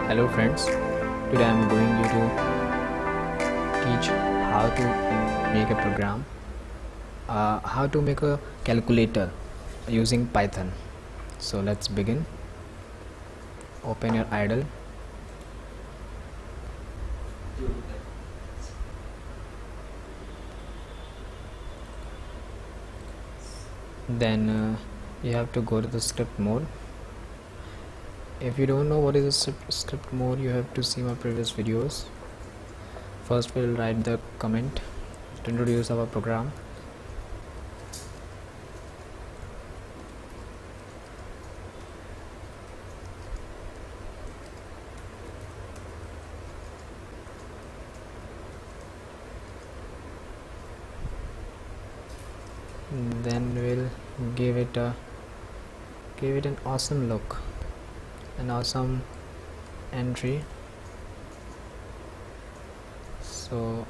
Hello friends, today I am going you to teach how to make a program, how to make a calculator using Python. So let's begin. Open your idle. Then you have to go to the script mode. If you don't know what is a script mode, you have to see my previous videos. First we'll write the comment to introduce our program. Then we'll give it an awesome look, an awesome entry. So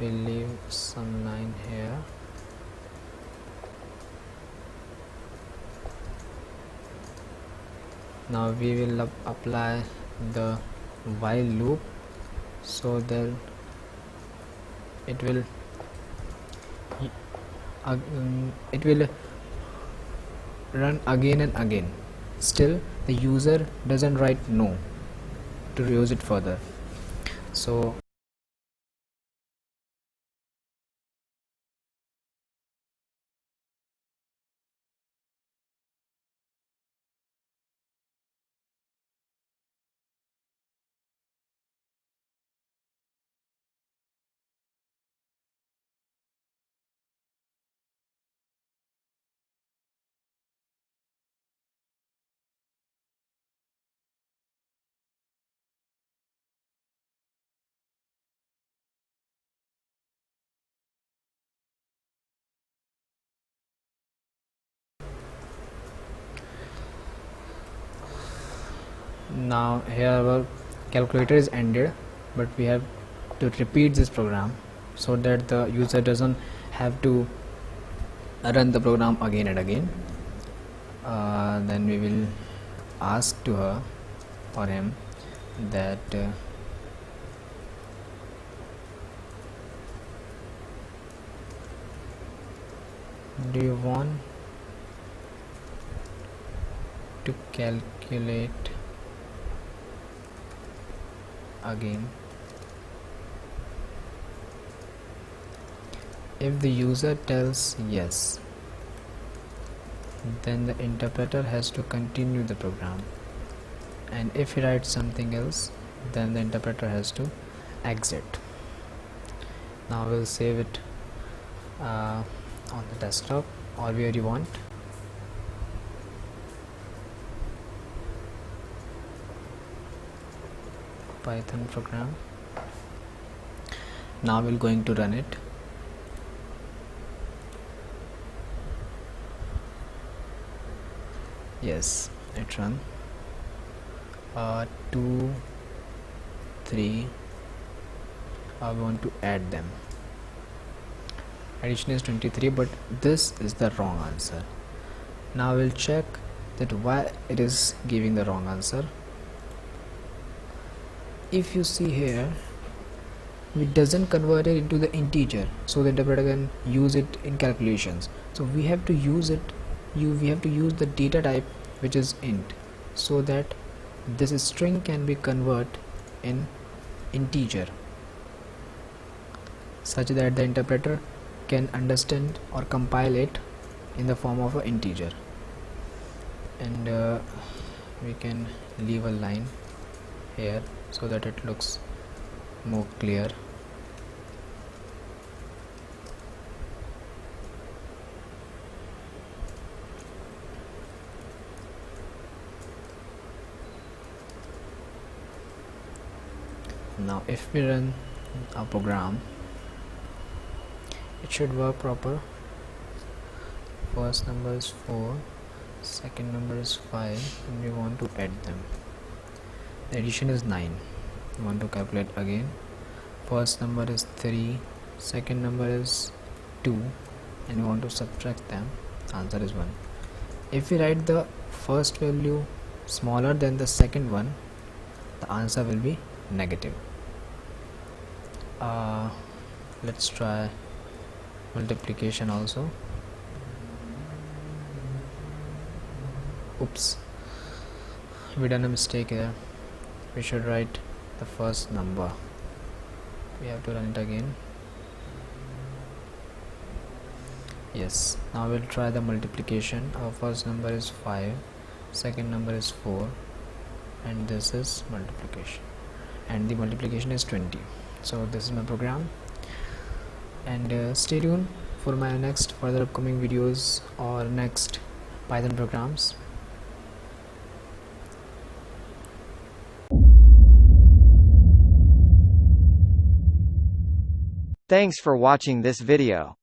we'll leave some line here. Now we will apply the while loop so that it will run again and again. Still the user doesn't write no to use it further. So now here our calculator is ended, but we have to repeat this program so that the user doesn't have to run the program again and again. Then we will ask to her or him that do you want to calculate again? If the user tells yes, then the interpreter has to continue the program, and if he writes something else, then the interpreter has to exit. Now we'll save it on the desktop or where you want. Python program. Now we're going to run it. Yes, it run. 2 3 I want to add them. Addition is 23, but this is the wrong answer. Now we'll check that why it is giving the wrong answer. If you see here, it doesn't convert it into the integer, so the interpreter can use it in calculations. So we have to use it. We have to use the data type, which is int, so that this string can be converted in integer, such that the interpreter can understand or compile it in the form of an integer. And we can leave a line here so that it looks more clear. Now if we run our program, it should work proper. First number is 4, second number is 5, and we want to add them. The addition is 9. We want to calculate again. First number is 3, second number is 2, and we want to subtract them. Answer is 1. If we write the first value smaller than the second one, the answer will be negative. Let's try multiplication also. Oops, we done a mistake here. We should write the first number. We have to run it again. Yes, now we'll try the multiplication. Our first number is 5, second number is 4, and this is multiplication, and the multiplication is 20. So this is my program, and stay tuned for my next further upcoming videos or next Python programs. Thanks for watching this video.